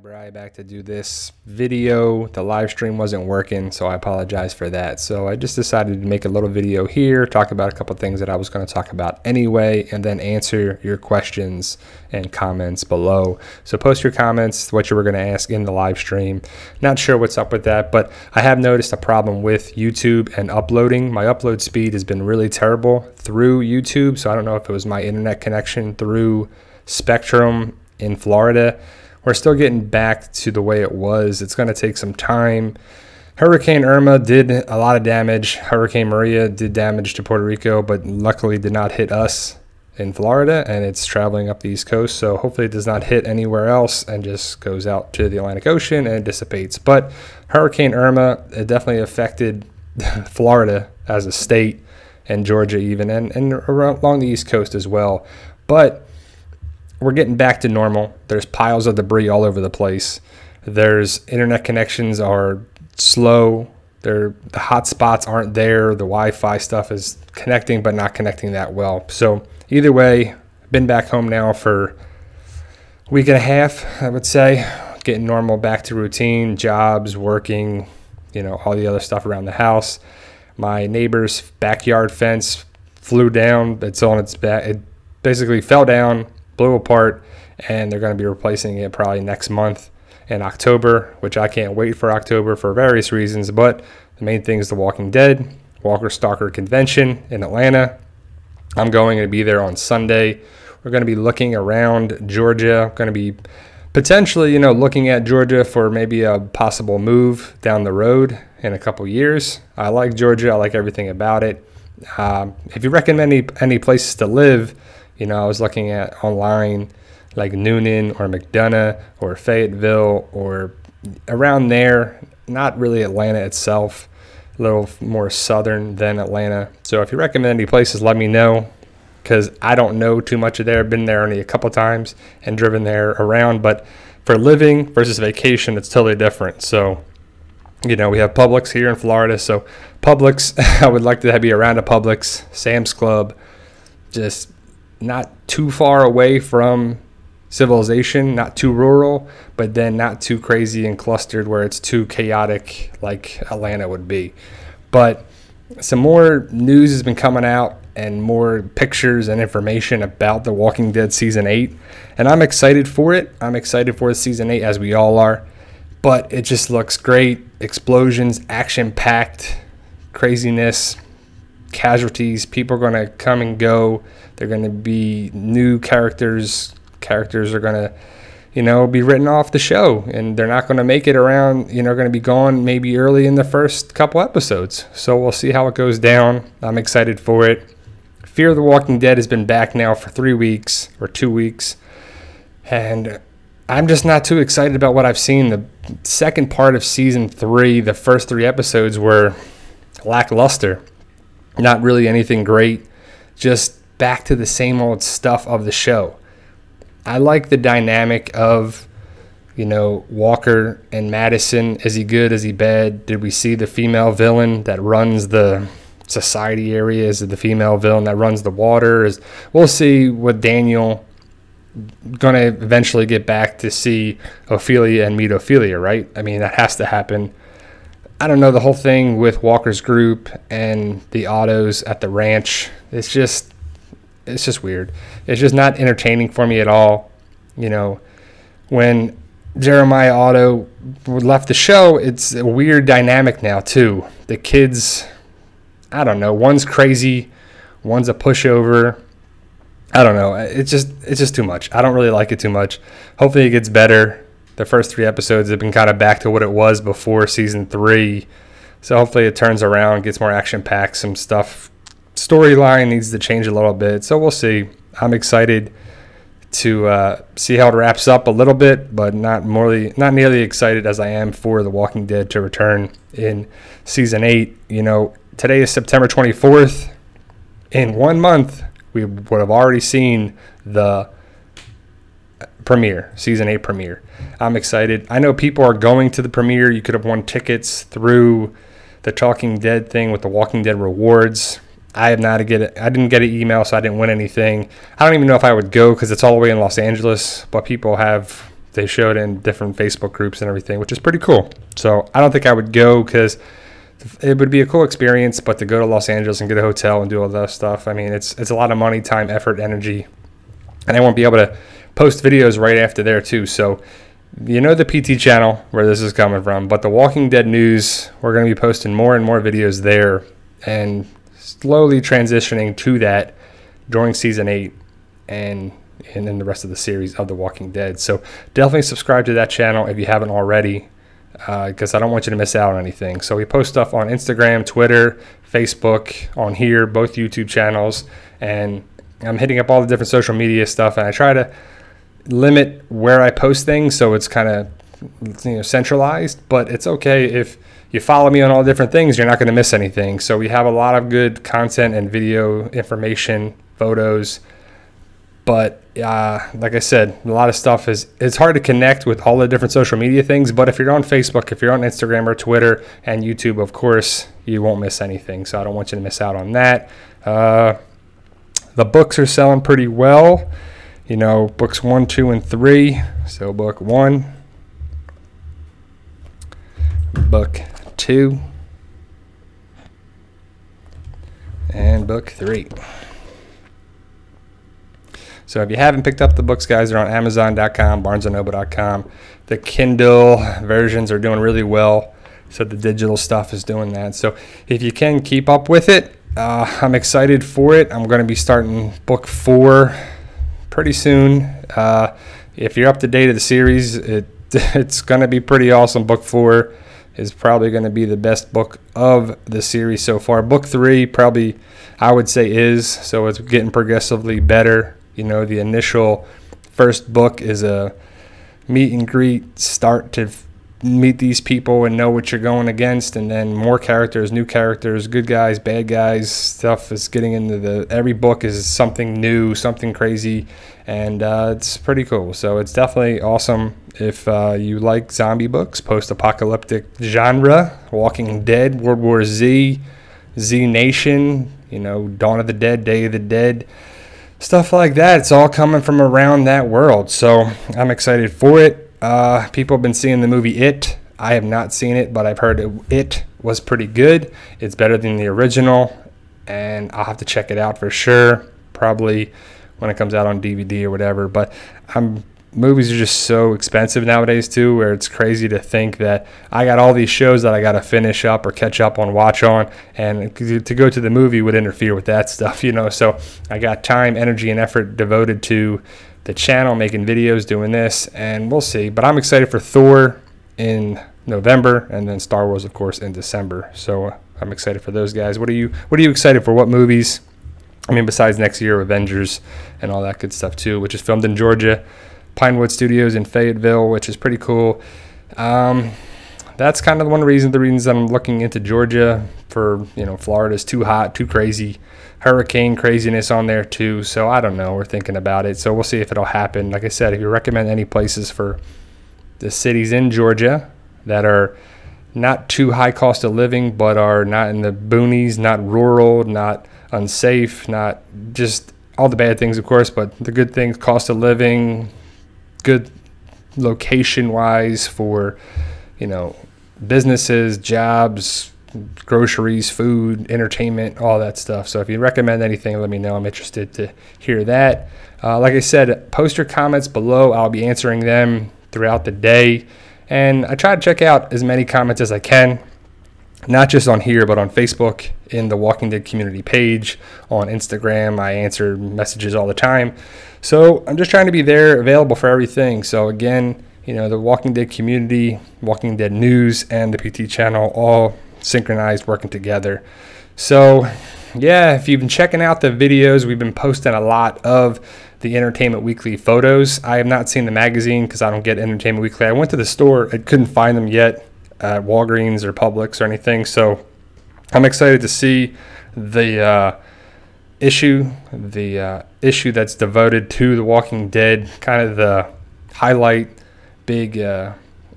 Bri back to do this video. The live stream wasn't working, so I apologize for that. So I just decided to make a little video here, talk about a couple things that I was going to talk about anyway, and then answer your questions and comments below. So post your comments, what you were going to ask in the live stream. Not sure what's up with that, but I have noticed a problem with YouTube and uploading. My upload speed has been really terrible through YouTube, so I don't know if it was my internet connection through Spectrum in Florida. We're still getting back to the way it was. It's going to take some time. Hurricane Irma did a lot of damage. Hurricane Maria did damage to Puerto Rico, but luckily did not hit us in Florida, and it's traveling up the East Coast. So hopefully it does not hit anywhere else and just goes out to the Atlantic Ocean and dissipates. But Hurricane Irma, it definitely affected Florida as a state, and Georgia even, and along the East Coast as well. But we're getting back to normal. There's piles of debris all over the place. There's internet connections are slow. The hot spots aren't there. The Wi-Fi stuff is connecting, but not connecting that well. So either way, been back home now for a week and a half, I would say. Getting normal, back to routine, jobs, working, all the other stuff around the house. My neighbor's backyard fence flew down. It's on its back. It basically fell down, blew apart, and they're going to be replacing it probably next month in October, which I can't wait for October for various reasons. But the main thing is The Walking Dead Walker Stalker Convention in Atlanta. I'm going to be there on Sunday. We're going to be looking around Georgia. Going to be potentially, looking at Georgia for maybe a possible move down the road in a couple years. I like Georgia. I like everything about it. If you recommend any places to live, I was looking at online like Noonan or McDonough or Fayetteville or around there, not really Atlanta itself, a little more southern than Atlanta. So if you recommend any places, let me know, because I don't know too much of there. I've been there only a couple times and driven there around, but for living versus vacation, it's totally different. So, we have Publix here in Florida. So Publix, I would like to be around a Publix, Sam's Club, just not too far away from civilization, not too rural, but then not too crazy and clustered where it's too chaotic like Atlanta would be. But some more news has been coming out and more pictures and information about The Walking Dead Season 8. And I'm excited for it. I'm excited for Season 8, as we all are. But it just looks great. Explosions, action-packed, craziness, casualties. People are going to come and go. They're going to be new characters. Characters are going to, be written off the show, and they're not going to make it around, going to be gone maybe early in the first couple episodes. So we'll see how it goes down. I'm excited for it. Fear the Walking Dead has been back now for 3 weeks or 2 weeks, and I'm just not too excited about what I've seen. The second part of season 3, the first 3 episodes were lackluster. Not really anything great. Just back to the same old stuff of the show. I like the dynamic of, Walker and Madison. Is he good? Is he bad? Did we see the female villain that runs the society area? Is it the female villain that runs the water? We'll see what Daniel going to eventually get back to see Ophelia and meet Ophelia, right? I mean, that has to happen. I don't know, the whole thing with Walker's group and the Ottos at the ranch. It's just weird. It's just not entertaining for me at all. When Jeremiah Otto left the show, it's a weird dynamic now too. The kids, I don't know, one's crazy, one's a pushover. I don't know. It's just too much. I don't really like it too much. Hopefully it gets better. The first 3 episodes have been kind of back to what it was before season 3. So hopefully it turns around, gets more action-packed, some stuff. Storyline needs to change a little bit. So we'll see. I'm excited to see how it wraps up a little bit, but not nearly excited as I am for The Walking Dead to return in season 8. Today is September 24th. In 1 month, we would have already seen the premiere, season 8 premiere. I'm excited. I know people are going to the premiere. You could have won tickets through the Talking Dead thing with the Walking Dead rewards. I didn't get an email, so I didn't win anything. I don't even know if I would go because it's all the way in Los Angeles, but people have they showed in different Facebook groups and everything, which is pretty cool. So I don't think I would go because it would be a cool experience, but to go to Los Angeles and get a hotel and do all that stuff, I mean, it's a lot of money, time, effort, energy, and I won't be able to post videos right after there too. So you know the PT channel where this is coming from, but the Walking Dead news, we're going to be posting more and more videos there and slowly transitioning to that during season 8 and then the rest of the series of The Walking Dead. So definitely subscribe to that channel if you haven't already, because I don't want you to miss out on anything. So we post stuff on Instagram, Twitter, Facebook, on here, both YouTube channels, and I'm hitting up all the different social media stuff, and I try to limit where I post things so it's kind of centralized, but it's okay if you follow me on all different things, you're not going to miss anything. So we have a lot of good content and video information, photos, but like I said, a lot of stuff it's hard to connect with all the different social media things, but if you're on Facebook, if you're on Instagram or Twitter and YouTube, of course, you won't miss anything. So I don't want you to miss out on that. The books are selling pretty well. Books 1, 2, and 3. So book 1, book 2, and book 3. So if you haven't picked up the books, guys, they're on Amazon.com, BarnesandNoble.com. The Kindle versions are doing really well, so the digital stuff is doing that. So if you can keep up with it, I'm excited for it. I'm going to be starting book 4 pretty soon. If you're up to date of the series, it's going to be pretty awesome. Book 4 is probably going to be the best book of the series so far. Book 3 probably, I would say, is. So it's getting progressively better. The initial first book is a meet and greet, start to meet these people and know what you're going against, and then more characters, new characters, good guys, bad guys. Stuff is getting into every book is something new, something crazy, and it's pretty cool. So it's definitely awesome if you like zombie books, post-apocalyptic genre, Walking Dead, World War Z, Z Nation, Dawn of the Dead, Day of the Dead, stuff like that. It's all coming from around that world, so I'm excited for it. People have been seeing the movie It. I have not seen it, but I've heard it was pretty good. It's better than the original, and I'll have to check it out for sure, probably when it comes out on DVD or whatever. But movies are just so expensive nowadays too, where it's crazy to think that I got all these shows that I got to finish up or catch up on, watch on, and to go to the movie would interfere with that stuff, So I got time, energy, and effort devoted to the channel, making videos, doing this, and we'll see. But I'm excited for Thor in November, and then Star Wars, of course, in December. So I'm excited for those guys. What are you excited for? What movies? I mean, besides next year, Avengers and all that good stuff too, which is filmed in Georgia, Pinewood Studios in Fayetteville, which is pretty cool. That's kind of one of the reasons that I'm looking into Georgia. For Florida's too hot, too crazy, hurricane craziness on there too. So I don't know. We're thinking about it. So we'll see if it'll happen. Like I said, if you recommend any places for the cities in Georgia that are not too high cost of living, but are not in the boonies, not rural, not unsafe, not just all the bad things, of course, but the good things, cost of living, good location wise for businesses, jobs, groceries, food, entertainment, all that stuff. So if you recommend anything, let me know. I'm interested to hear that. Like I said, post your comments below. I'll be answering them throughout the day, and I try to check out as many comments as I can, not just on here, but on Facebook, in the Walking Dead community page, on Instagram. I answer messages all the time. So I'm just trying to be there, available for everything. So again, the Walking Dead community, Walking Dead news, and the PT channel all synchronized, working together. So yeah, if you've been checking out the videos, we've been posting a lot of the Entertainment Weekly photos. I have not seen the magazine because I don't get Entertainment Weekly. I went to the store, I couldn't find them yet at Walgreens or Publix or anything. So I'm excited to see the issue that's devoted to The Walking Dead, kind of the highlight, big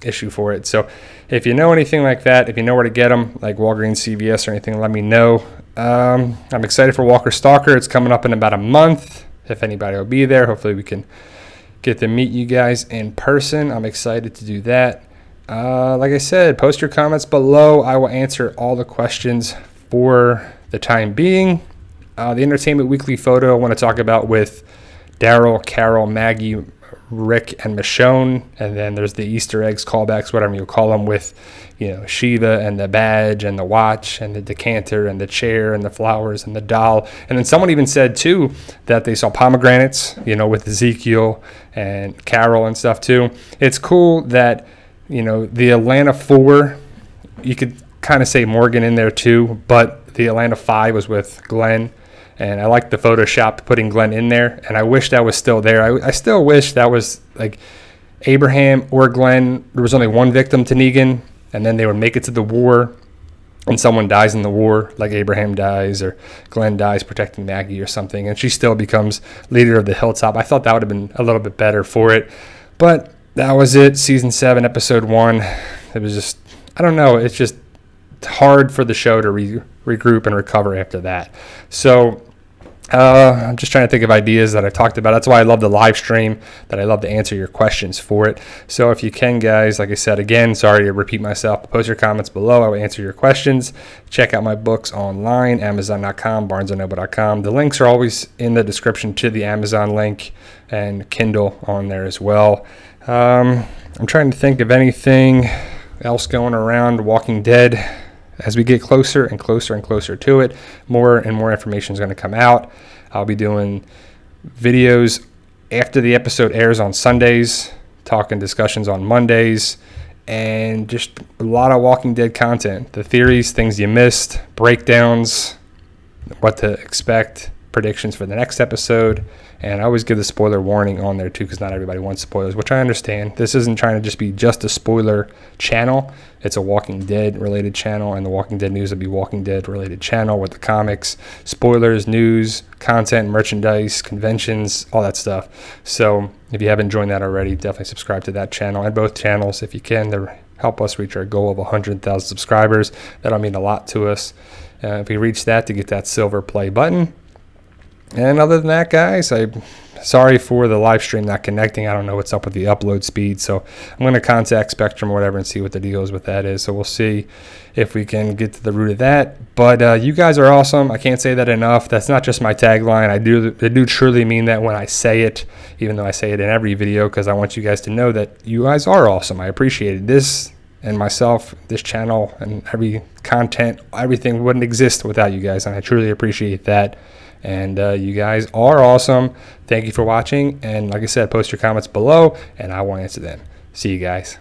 issue for it. So if you know anything like that, if you know where to get them, like Walgreens, CVS, or anything, let me know. I'm excited for Walker Stalker. It's coming up in about a month. If anybody will be there, hopefully we can get to meet you guys in person. I'm excited to do that. Like I said, post your comments below. I will answer all the questions for the time being. The Entertainment Weekly photo I want to talk about with Daryl, Carol, Maggie, Rick, and Michonne. And then there's the Easter eggs, callbacks, whatever you call them, with, you know, Shiva and the badge and the watch and the decanter and the chair and the flowers and the doll. And then someone even said too that they saw pomegranates, you know, with Ezekiel and Carol and stuff too. It's cool that, you know, the Atlanta 4, you could kind of say Morgan in there too, but the Atlanta 5 was with Glenn. And I like the Photoshop putting Glenn in there. And I wish that was still there. I still wish that was like Abraham or Glenn. There was only one victim to Negan. And then they would make it to the war. And someone dies in the war, like Abraham dies or Glenn dies protecting Maggie or something. And she still becomes leader of the Hilltop. I thought that would have been a little bit better for it. But that was it. Season 7, episode 1. It was just, I don't know. It's just hard for the show to regroup and recover after that. So I'm just trying to think of ideas that I've talked about. That's why I love the live stream, that I love to answer your questions for it. So if you can, guys, like I said, again, sorry to repeat myself, post your comments below. I will answer your questions. Check out my books online, Amazon.com, BarnesandNoble.com. The links are always in the description to the Amazon link, and Kindle on there as well. I'm trying to think of anything else going around Walking Dead. As we get closer and closer and closer to it, more and more information is going to come out. I'll be doing videos after the episode airs on Sundays, talking discussions on Mondays, and just a lot of Walking Dead content. The theories, things you missed, breakdowns, what to expect, predictions for the next episode. And I always give the spoiler warning on there too, because not everybody wants spoilers, which I understand. This isn't trying to just be just a spoiler channel. It's a Walking Dead related channel, and the Walking Dead news will be Walking Dead related channel with the comics, spoilers, news, content, merchandise, conventions, all that stuff. So if you haven't joined that already, definitely subscribe to that channel and both channels if you can, to help us reach our goal of 100,000 subscribers. That'll mean a lot to us. If we reach that, to get that silver play button. And other than that, guys, I'm sorry for the live stream not connecting. I don't know what's up with the upload speed, so I'm going to contact Spectrum or whatever and see what the deal is with that is. So we'll see if we can get to the root of that. But you guys are awesome. I can't say that enough. That's not just my tagline. I do truly mean that when I say it, even though I say it in every video, because I want you guys to know that you guys are awesome. I appreciate it. This and myself, this channel, and every content, everything wouldn't exist without you guys, and I truly appreciate that. And you guys are awesome. Thank you for watching. And like I said, post your comments below, and I will answer them. See you guys.